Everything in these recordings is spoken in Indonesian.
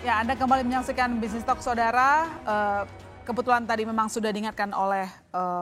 Ya, Anda kembali menyaksikan Bisnis Talk Saudara. Kebetulan tadi memang sudah diingatkan oleh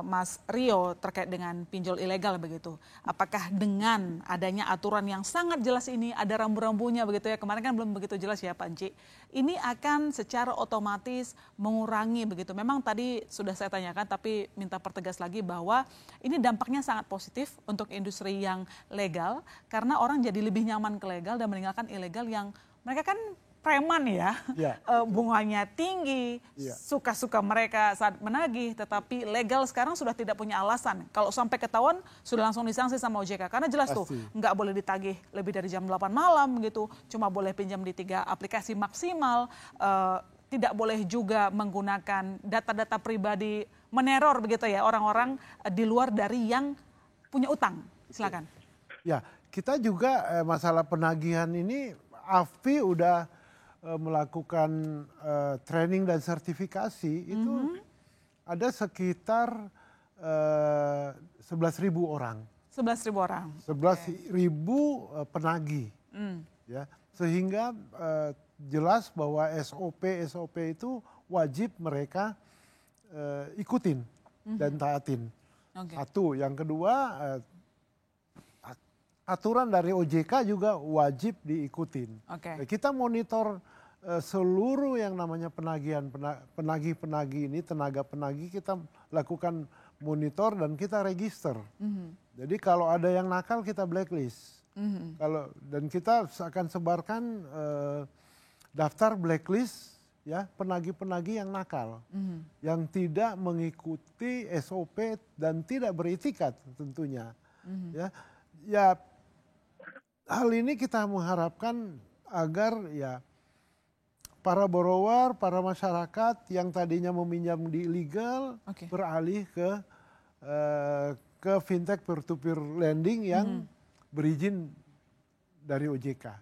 Mas Rio terkait dengan pinjol ilegal begitu. Apakah dengan adanya aturan yang sangat jelas ini, ada rambu-rambunya begitu ya, kemarin kan belum begitu jelas ya Pak Enci, ini akan secara otomatis mengurangi begitu. Memang tadi sudah saya tanyakan tapi minta pertegas lagi bahwa ini dampaknya sangat positif untuk industri yang legal karena orang jadi lebih nyaman ke legal dan meninggalkan ilegal yang mereka kan preman ya, Ya. bunganya tinggi, Ya. suka-suka mereka saat menagih, tetapi legal sekarang sudah tidak punya alasan. Kalau sampai ketahuan sudah langsung disanksi sama OJK, karena jelas tuh Pasti. nggak boleh ditagih lebih dari jam 8 malam gitu, cuma boleh pinjam di 3 aplikasi maksimal, tidak boleh juga menggunakan data-data pribadi meneror begitu ya orang-orang di luar dari yang punya utang. Silakan. Ya, kita juga masalah penagihan ini AFI udah melakukan training dan sertifikasi itu ada sekitar 11.000 orang. 11.000 orang. 11.000 penagih. Ya, sehingga jelas bahwa SOP itu wajib mereka ikutin dan taatin. Oke. Satu, yang kedua aturan dari OJK juga wajib diikutin. Oke. Kita monitor seluruh yang namanya penagih-penagih ini, tenaga penagih kita lakukan monitor dan kita register. Jadi kalau ada yang nakal kita blacklist. Dan kita akan sebarkan daftar blacklist ya penagih-penagih yang nakal, yang tidak mengikuti SOP dan tidak beretikat tentunya. Ya hal ini kita mengharapkan agar ya para borrower, para masyarakat yang tadinya meminjam di ilegal beralih ke fintech peer-to-peer lending yang berizin dari OJK.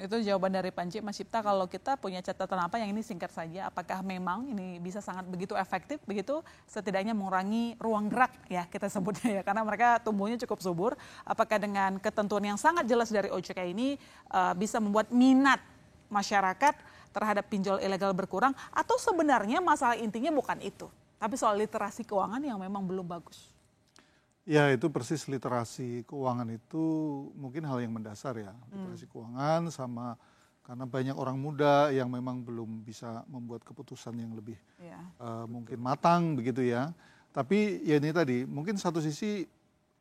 Itu jawaban dari Pak Enci. Mas Cipta, kalau kita punya catatan apa yang ini singkat saja, apakah memang ini bisa sangat begitu efektif, begitu setidaknya mengurangi ruang gerak ya kita sebutnya ya, karena mereka tumbuhnya cukup subur. Apakah dengan ketentuan yang sangat jelas dari OJK ini bisa membuat minat masyarakat terhadap pinjol ilegal berkurang, atau sebenarnya masalah intinya bukan itu, tapi soal literasi keuangan yang memang belum bagus? Ya, itu persis literasi keuangan itu mungkin hal yang mendasar ya. Literasi keuangan sama karena banyak orang muda yang memang belum bisa membuat keputusan yang lebih mungkin matang begitu ya. Tapi ya ini tadi, mungkin satu sisi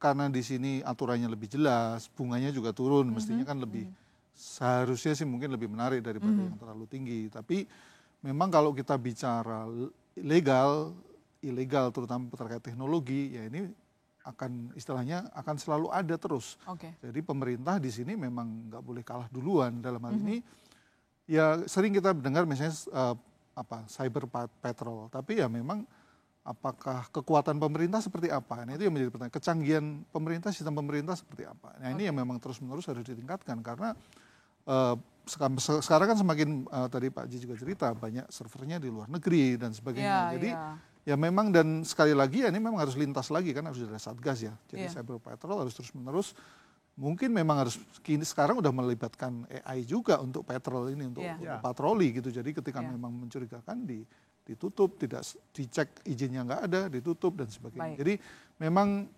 karena di sini aturannya lebih jelas, bunganya juga turun, mestinya kan lebih, seharusnya sih mungkin lebih menarik daripada yang terlalu tinggi. Tapi memang kalau kita bicara ilegal terutama terkait teknologi, ya ini akan istilahnya akan selalu ada terus. Jadi pemerintah di sini memang nggak boleh kalah duluan dalam hal ini. Ya sering kita dengar misalnya cyber patrol, tapi ya memang apakah kekuatan pemerintah seperti apa? Nah itu yang menjadi pertanyaan. Kecanggihan pemerintah, sistem pemerintah seperti apa? Nah ini yang memang terus-menerus harus ditingkatkan karena sekarang kan semakin tadi Pak Ji juga cerita banyak servernya di luar negeri dan sebagainya. Jadi ya memang, dan sekali lagi ya ini memang harus lintas lagi kan, harus ada satgas ya. Jadi cyber patrol harus terus-menerus. Mungkin memang harus sekarang udah melibatkan AI juga untuk patrol ini, untuk patroli gitu. Jadi ketika memang mencurigakan ditutup, tidak dicek izinnya nggak ada, ditutup dan sebagainya. Jadi memang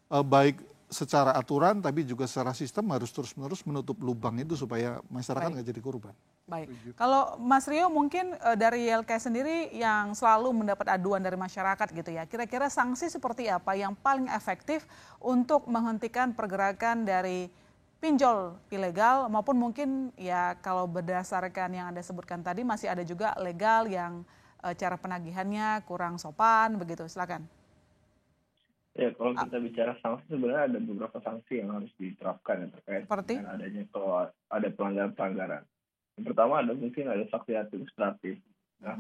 baik secara aturan tapi juga secara sistem harus terus-menerus menutup lubang itu supaya masyarakat nggak jadi korban. Baik, kalau Mas Rio mungkin dari YLKS sendiri yang selalu mendapat aduan dari masyarakat gitu ya, kira-kira sanksi seperti apa yang paling efektif untuk menghentikan pergerakan dari pinjol ilegal maupun mungkin ya kalau berdasarkan yang Anda sebutkan tadi masih ada juga legal yang cara penagihannya kurang sopan begitu, silakan. Ya, kalau kita bicara sanksi sebenarnya ada beberapa sanksi yang harus diterapkan yang terkait dengan adanya kalau ada pelanggaran-pelanggaran. Yang pertama mungkin ada sanksi administratif. Nah,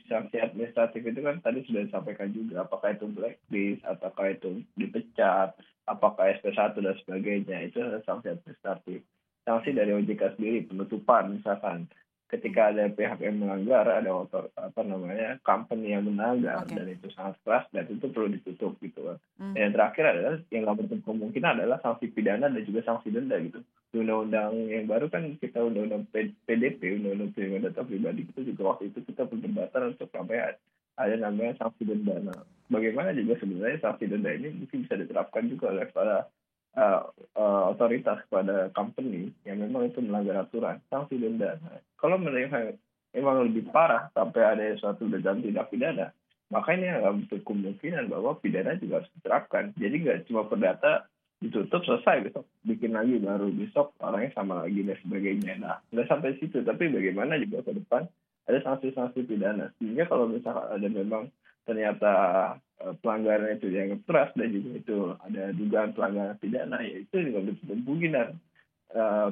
sanksi administratif itu kan tadi sudah disampaikan juga, apakah itu blacklist, apakah itu dipecat, apakah SP1 dan sebagainya, itu adalah sanksi administratif. Sanksi dari OJK sendiri, penutupan misalkan, ketika ada pihak yang melanggar, ada company yang melanggar, dan itu sangat keras dan itu perlu ditutup gitu kan. Dan yang terakhir adalah yang nggak menutup kemungkinan adalah sanksi pidana dan juga sanksi denda gitu. Di undang-undang yang baru kan kita undang-undang PDP, undang-undang perlindungan data pribadi, itu juga waktu itu kita perdebatan untuk sampai ada namanya sanksi denda. Nah, bagaimana juga sebenarnya sanksi denda ini mungkin bisa diterapkan juga oleh para otoritas kepada company yang memang itu melanggar aturan, sanksi denda. Nah, kalau mereka memang lebih parah sampai ada suatu dalam tindak pidana, maka ini akan berkemungkinan bahwa pidana juga harus diterapkan. Jadi nggak cuma perdata ditutup selesai, besok bikin lagi baru besok orangnya sama lagi dan sebagainya. Nah, nggak sampai situ, tapi bagaimana juga ke depan ada sanksi-sanksi pidana, sehingga kalau misalkan ada memang ternyata pelanggaran itu dianggap keras dan juga itu ada dugaan pelanggaran pidana, ya itu juga kemungkinan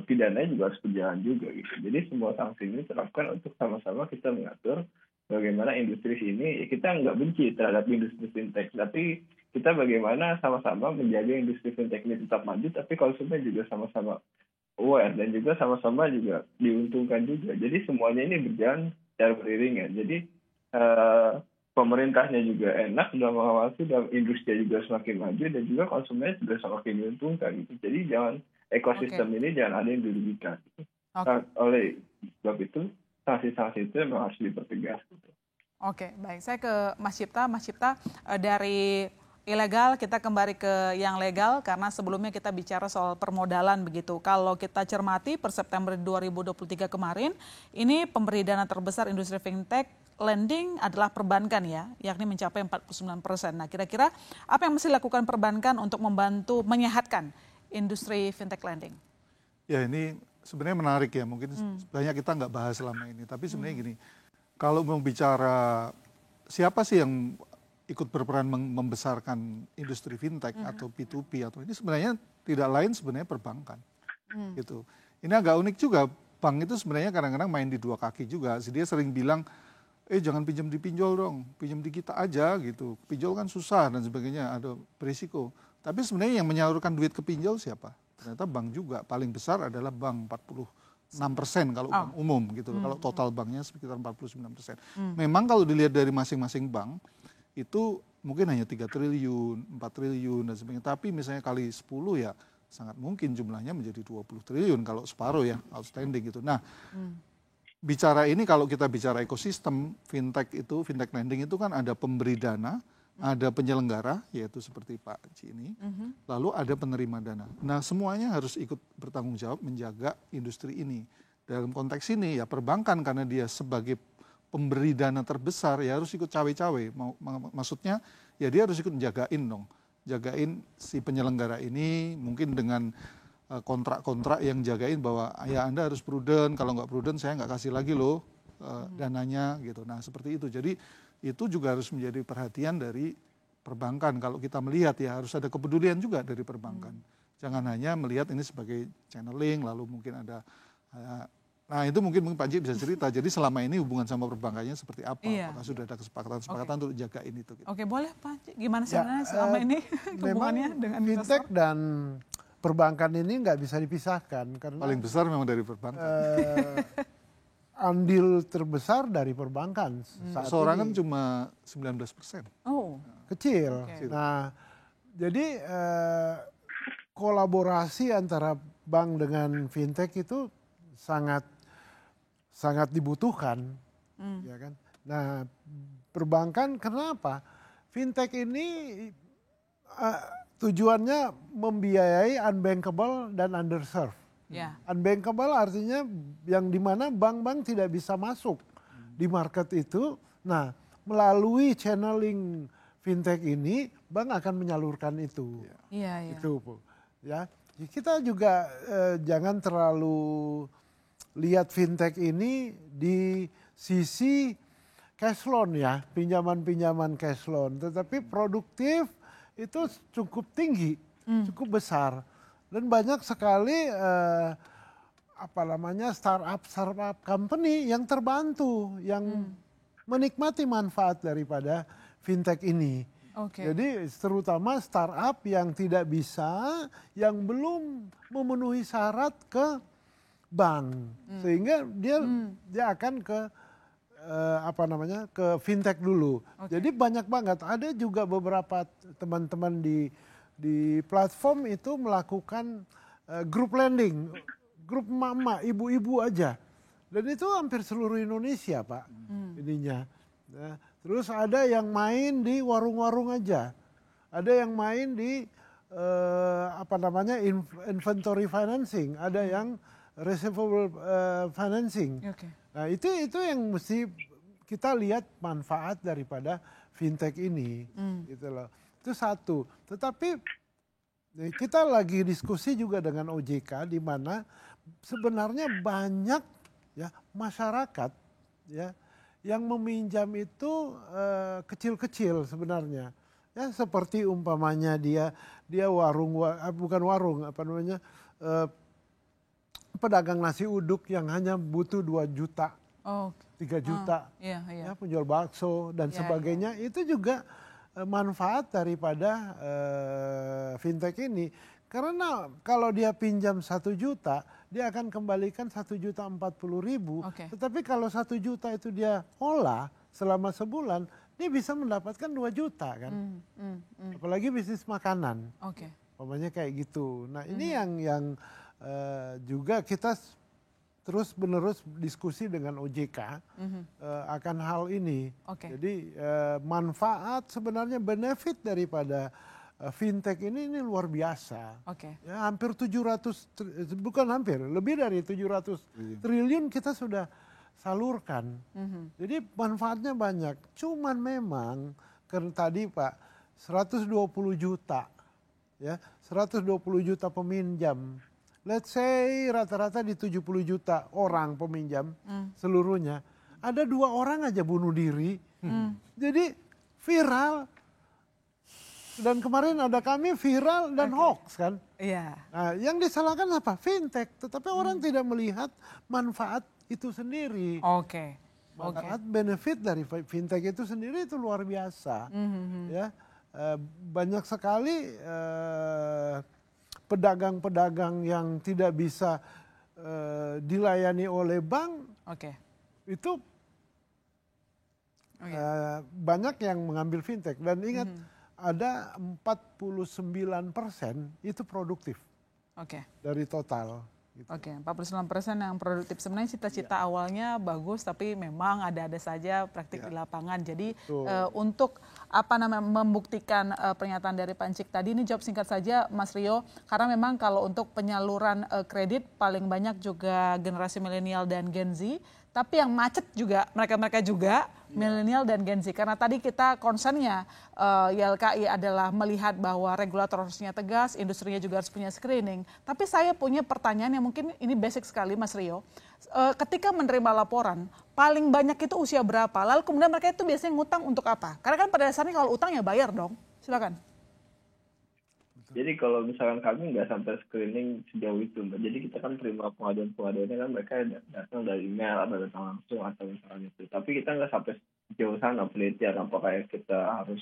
pidana juga harus berjalan juga gitu. Jadi semua sanksi ini terapkan untuk sama-sama kita mengatur bagaimana industri ini, ya kita nggak benci terhadap industri fintech, tapi kita bagaimana sama-sama menjaga industri fintech ini tetap maju, tapi konsumen juga sama-sama aware dan juga sama-sama juga diuntungkan juga. Jadi semuanya ini berjalan secara beriringan. Jadi pemerintahnya juga enak sudah mengawasi, dan industri juga semakin maju dan juga konsumennya juga semakin diuntungkan gitu. Jadi jangan ekosistem ini jangan ada yang dirugikan. Gitu. Oleh sebab itu sanksi-sanksi itu memang harus dipertegas. Gitu. Oke, baik. Saya ke Mas Cipta. Mas Cipta, dari ilegal kita kembali ke yang legal karena sebelumnya kita bicara soal permodalan begitu. Kalau kita cermati per September 2023 kemarin, ini pemberi dana terbesar industri fintech lending adalah perbankan ya, yakni mencapai 49%. Nah, kira-kira apa yang mesti dilakukan perbankan untuk membantu menyehatkan industri fintech lending? Ya, ini sebenarnya menarik ya, mungkin banyak kita nggak bahas selama ini. Tapi sebenarnya gini, kalau mau bicara siapa sih yang ikut berperan membesarkan industri fintech atau P2P atau ini sebenarnya tidak lain sebenarnya perbankan. Gitu. Ini agak unik juga, bank itu sebenarnya kadang-kadang main di dua kaki juga. Dia sering bilang, jangan pinjam di pinjol dong, pinjam di kita aja gitu. Pinjol kan susah dan sebagainya, ada berisiko. Tapi sebenarnya yang menyalurkan duit ke pinjol siapa? Ternyata bank juga, paling besar adalah bank 46% kalau bank umum gitu. Kalau total banknya sekitar 49%. Memang kalau dilihat dari masing-masing bank, itu mungkin hanya 3 triliun, 4 triliun dan sebagainya. Tapi misalnya kali 10 ya sangat mungkin jumlahnya menjadi 20 triliun kalau separuh ya outstanding gitu. Nah, bicara ini kalau kita bicara ekosistem fintech lending itu kan ada pemberi dana, ada penyelenggara yaitu seperti Pak Ci ini, lalu ada penerima dana. Nah, semuanya harus ikut bertanggung jawab menjaga industri ini. Dalam konteks ini ya perbankan karena dia sebagai pemberi dana terbesar ya harus ikut cawe-cawe. Maksudnya ya dia harus ikut jagain dong. Jagain si penyelenggara ini mungkin dengan kontrak-kontrak yang jagain bahwa ya Anda harus prudent, kalau nggak prudent saya nggak kasih lagi loh dananya gitu. Nah seperti itu. Jadi itu juga harus menjadi perhatian dari perbankan. Kalau kita melihat ya harus ada kepedulian juga dari perbankan. Jangan hanya melihat ini sebagai channeling lalu mungkin ada nah itu mungkin Pak Ji bisa cerita. Jadi selama ini hubungan sama perbankannya seperti apa? Iya. Apakah sudah ada kesepakatan untuk jagain itu? Gitu. Oke, boleh Pak Ji. Gimana sebenarnya selama ini hubungannya dengan fintech dan perbankan ini nggak bisa dipisahkan. Karena paling besar memang dari perbankan. Andil terbesar dari perbankan. Seorang kan cuma 19%. Oh, kecil. Okay. Nah, jadi kolaborasi antara bank dengan fintech itu sangat dibutuhkan, ya kan. Nah, perbankan kenapa? Fintech ini tujuannya membiayai unbankable dan underserved. Yeah. Unbankable artinya yang dimana bank-bank tidak bisa masuk di market itu. Nah, melalui channeling fintech ini, bank akan menyalurkan itu. Yeah. Itu, ya. Kita juga jangan terlalu lihat fintech ini di sisi cash loan ya, pinjaman-pinjaman cash loan. Tetapi produktif itu cukup tinggi, cukup besar. Dan banyak sekali startup company yang terbantu, yang menikmati manfaat daripada fintech ini. Okay. Jadi terutama startup yang tidak bisa, yang belum memenuhi syarat ke bank, sehingga dia akan ke ke fintech dulu. Jadi banyak banget. Ada juga beberapa teman-teman di platform itu melakukan group lending, grup mama, ibu-ibu aja. Dan itu hampir seluruh Indonesia, Pak, ininya. Nah, terus ada yang main di warung-warung aja. Ada yang main di inventory financing, ada yang receivable financing. Nah, itu yang mesti kita lihat manfaat daripada fintech ini, gitu loh. Itu satu. Tetapi kita lagi diskusi juga dengan OJK di mana sebenarnya banyak ya masyarakat ya yang meminjam itu kecil-kecil sebenarnya. Ya seperti umpamanya dia bukan warung pedagang nasi uduk yang hanya butuh 2 juta, 3 juta, ya, penjual bakso dan sebagainya. Itu juga manfaat daripada fintech ini. Karena kalau dia pinjam 1 juta, dia akan kembalikan 1.040.000. Tetapi kalau 1 juta itu dia olah selama sebulan, dia bisa mendapatkan 2 juta kan. Apalagi bisnis makanan. Umpamanya kayak gitu. Nah ini yang juga kita terus menerus diskusi dengan OJK akan hal ini. Jadi manfaat sebenarnya benefit daripada fintech ini luar biasa. Ya, hampir 700, bukan hampir, lebih dari 700 triliun kita sudah salurkan. Jadi manfaatnya banyak. Cuman memang karena tadi Pak 120 juta ya, 120 juta peminjam. Let's say rata-rata di 70 juta orang peminjam seluruhnya. Ada 2 orang aja bunuh diri. Jadi viral. Dan kemarin ada kami viral dan hoax kan. Nah, yang disalahkan apa? Fintech. Tetapi orang tidak melihat manfaat itu sendiri. Manfaat benefit dari fintech itu sendiri itu luar biasa. Ya, banyak sekali pedagang-pedagang yang tidak bisa dilayani oleh bank. Itu banyak yang mengambil fintech. Dan ingat ada 49% itu produktif dari total. 49% yang produktif. Sebenarnya cita-cita awalnya bagus, tapi memang ada-ada saja praktik di lapangan. Jadi untuk membuktikan pernyataan dari Pak Encik tadi, ini jawab singkat saja Mas Rio, karena memang kalau untuk penyaluran kredit paling banyak juga generasi milenial dan Gen Z. Tapi yang macet juga mereka-mereka juga milenial dan Gen Z. Karena tadi kita concernnya YLKI adalah melihat bahwa regulator harusnya tegas, industrinya juga harus punya screening. Tapi saya punya pertanyaan yang mungkin ini basic sekali Mas Rio. Ketika menerima laporan, paling banyak itu usia berapa? Lalu kemudian mereka itu biasanya ngutang untuk apa? Karena kan pada dasarnya kalau utang ya bayar dong. Silakan. Jadi kalau misalkan kami nggak sampai screening sejauh itu, Mbak. Jadi kita kan terima pengaduan-pengaduannya kan mereka datang dari email atau datang langsung atau misalnya itu. Tapi kita nggak sampai sejauh sana penelitian apakah kita harus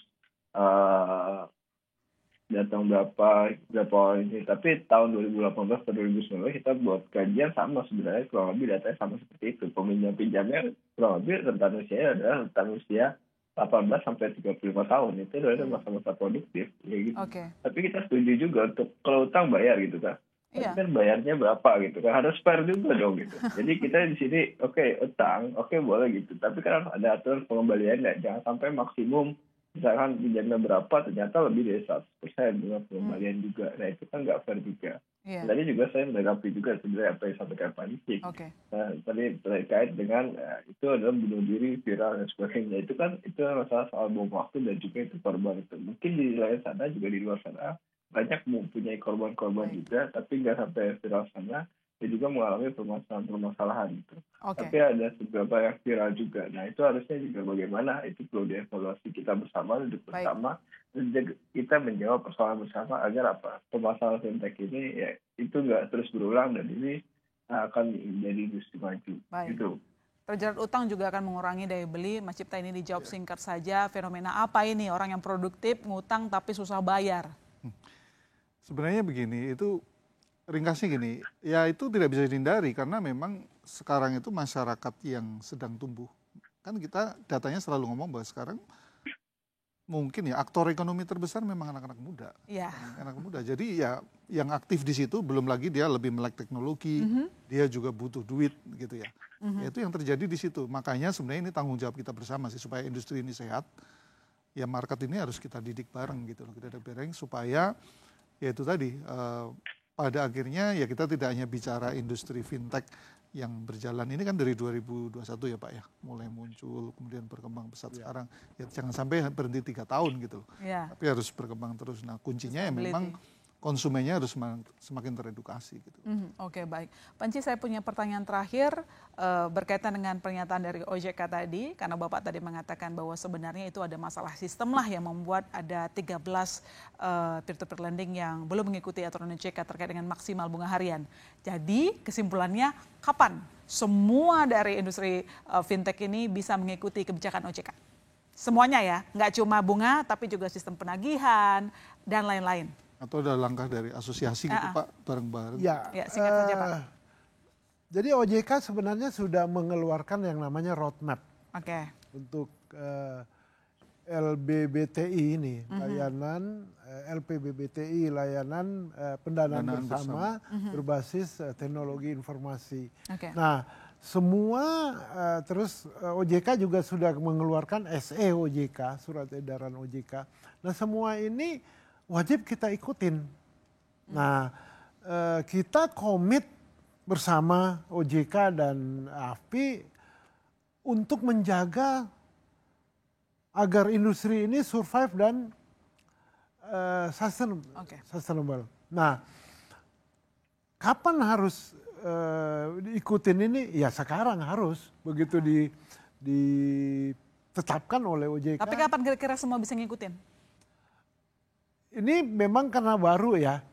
datang berapa ini. Tapi tahun 2018 atau 2019 kita buat kajian sama sebenarnya kurang lebih datanya sama seperti itu. Peminjam-pinjamnya kurang lebih rentan usianya adalah rentan usia 18 sampai 35 tahun itu adalah masa-masa produktif ya gitu. Tapi kita setuju juga untuk kalau utang bayar gitu kan. Tapi kan bayarnya berapa gitu kan, harus fair juga dong gitu. Jadi kita di sini utang boleh gitu. Tapi kan harus ada aturan pengembalian, jangan sampai maksimum misalkan pinjamnya berapa ternyata lebih dari 100% dengan pengembalian juga. Nah itu kan nggak fair juga. Tadi juga saya menanggapi juga sebenarnya apa yang disampaikan Pak Encik. Nah, tadi terkait dengan itu adalah bunuh diri, viral dan sebagainya. Itu masalah soal bom waktu dan juga itu korban itu. Mungkin di lain sana juga di luar sana banyak mempunyai korban-korban juga, tapi nggak sampai viral sana. Dia juga mengalami permasalahan itu. Tapi ada beberapa yang viral juga. Nah itu harusnya juga bagaimana itu perlu dievaluasi kita bersama, duduk bersama, dan kita menjawab persoalan bersama agar permasalahan fintech ini ya itu nggak terus berulang dan ini akan menjadi industri maju. Gitu. Terjerat utang juga akan mengurangi daya beli. Mas Cipta ini dijawab singkat saja. Fenomena apa ini orang yang produktif ngutang tapi susah bayar? Sebenarnya begini, itu ringkasnya gini, ya itu tidak bisa dihindari karena memang sekarang itu masyarakat yang sedang tumbuh. Kan kita datanya selalu ngomong bahwa sekarang mungkin ya aktor ekonomi terbesar memang anak-anak muda. Iya. Anak muda. Jadi ya yang aktif di situ belum lagi dia lebih melek teknologi, dia juga butuh duit gitu ya. Ya itu yang terjadi di situ. Makanya sebenarnya ini tanggung jawab kita bersama sih supaya industri ini sehat. Ya market ini harus kita didik bareng gitu loh. Kita didik bareng supaya ya itu tadi pada akhirnya ya kita tidak hanya bicara industri fintech yang berjalan ini kan dari 2021 ya Pak ya, mulai muncul kemudian berkembang pesat sekarang ya jangan sampai berhenti 3 tahun gitu loh, tapi harus berkembang terus. Nah kuncinya ya memang konsumennya harus semakin teredukasi gitu. Oke, baik. Panci, saya punya pertanyaan terakhir berkaitan dengan pernyataan dari OJK tadi, karena Bapak tadi mengatakan bahwa sebenarnya itu ada masalah sistem lah yang membuat ada 13 peer-to-peer lending yang belum mengikuti aturan OJK terkait dengan maksimal bunga harian. Jadi kesimpulannya kapan semua dari industri fintech ini bisa mengikuti kebijakan OJK? Semuanya ya, nggak cuma bunga tapi juga sistem penagihan dan lain-lain. Atau ada langkah dari asosiasi gitu Pak, bareng-bareng? Ya, singkat saja Pak. Jadi OJK sebenarnya sudah mengeluarkan yang namanya roadmap untuk LBBTI ini, layanan LPBBTI, layanan pendanaan bersama berbasis teknologi informasi. Nah, semua terus OJK juga sudah mengeluarkan SE OJK, surat edaran OJK. Nah, semua ini wajib kita ikutin. Nah, kita komit bersama OJK dan AFPI untuk menjaga agar industri ini survive dan sustainable. Nah, kapan harus diikutin ini? Ya sekarang harus, begitu ditetapkan oleh OJK. Tapi kapan kira-kira semua bisa ngikutin? Ini memang karena baru ya.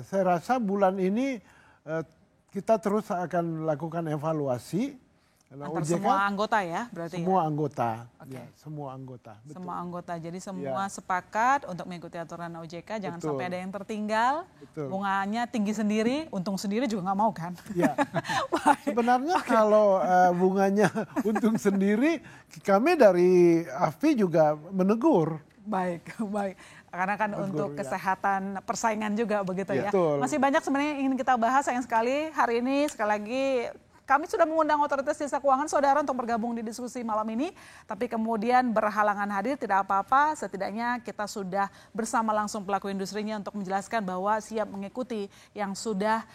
Saya rasa bulan ini kita terus akan lakukan evaluasi. Antar OJK, semua anggota ya berarti? Semua anggota, ya, semua anggota. Betul. Semua anggota, jadi semua sepakat untuk mengikuti aturan OJK, jangan sampai ada yang tertinggal. Bunganya tinggi sendiri, untung sendiri juga nggak mau kan? Ya. Sebenarnya kalau bunganya untung sendiri, kami dari AFPI juga menegur. Baik. Karena kan untuk kesehatan persaingan juga begitu ya. Betul. Masih banyak sebenarnya yang ingin kita bahas, sayang sekali hari ini sekali lagi kami sudah mengundang Otoritas Jasa Keuangan Saudara untuk bergabung di diskusi malam ini, tapi kemudian berhalangan hadir, tidak apa-apa, setidaknya kita sudah bersama langsung pelaku industrinya untuk menjelaskan bahwa siap mengikuti yang sudah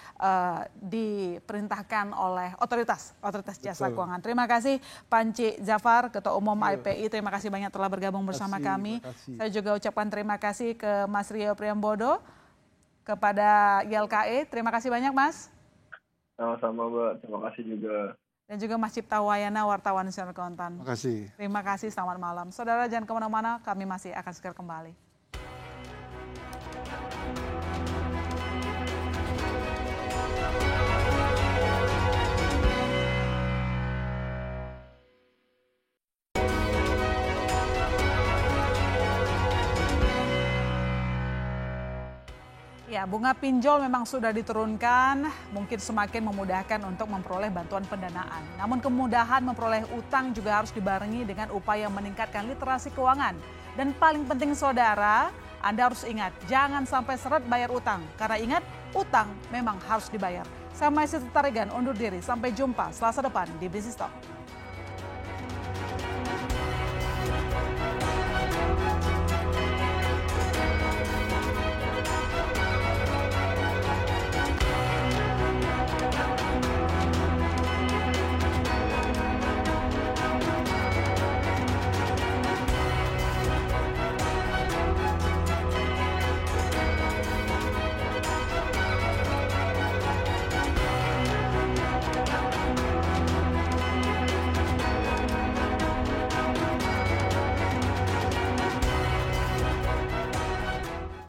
diperintahkan oleh Otoritas Jasa Keuangan. Terima kasih Panci Zafar, Ketua Umum IPI, terima kasih banyak telah bergabung bersama kami. Saya juga ucapkan terima kasih ke Mas Rio Priambodo, kepada YLKE, terima kasih banyak Mas. Sama-sama Mbak, terima kasih juga. Dan juga Mas Cipta Wayana, wartawan Nasional Kontan. Terima kasih. Terima kasih, selamat malam. Saudara jangan kemana-mana, kami masih akan segera kembali. Ya, bunga pinjol memang sudah diturunkan, mungkin semakin memudahkan untuk memperoleh bantuan pendanaan. Namun kemudahan memperoleh utang juga harus dibarengi dengan upaya meningkatkan literasi keuangan. Dan paling penting saudara, Anda harus ingat, jangan sampai seret bayar utang. Karena ingat, utang memang harus dibayar. Saya Maisy Tarigan, undur diri. Sampai jumpa Selasa depan di Business Talk.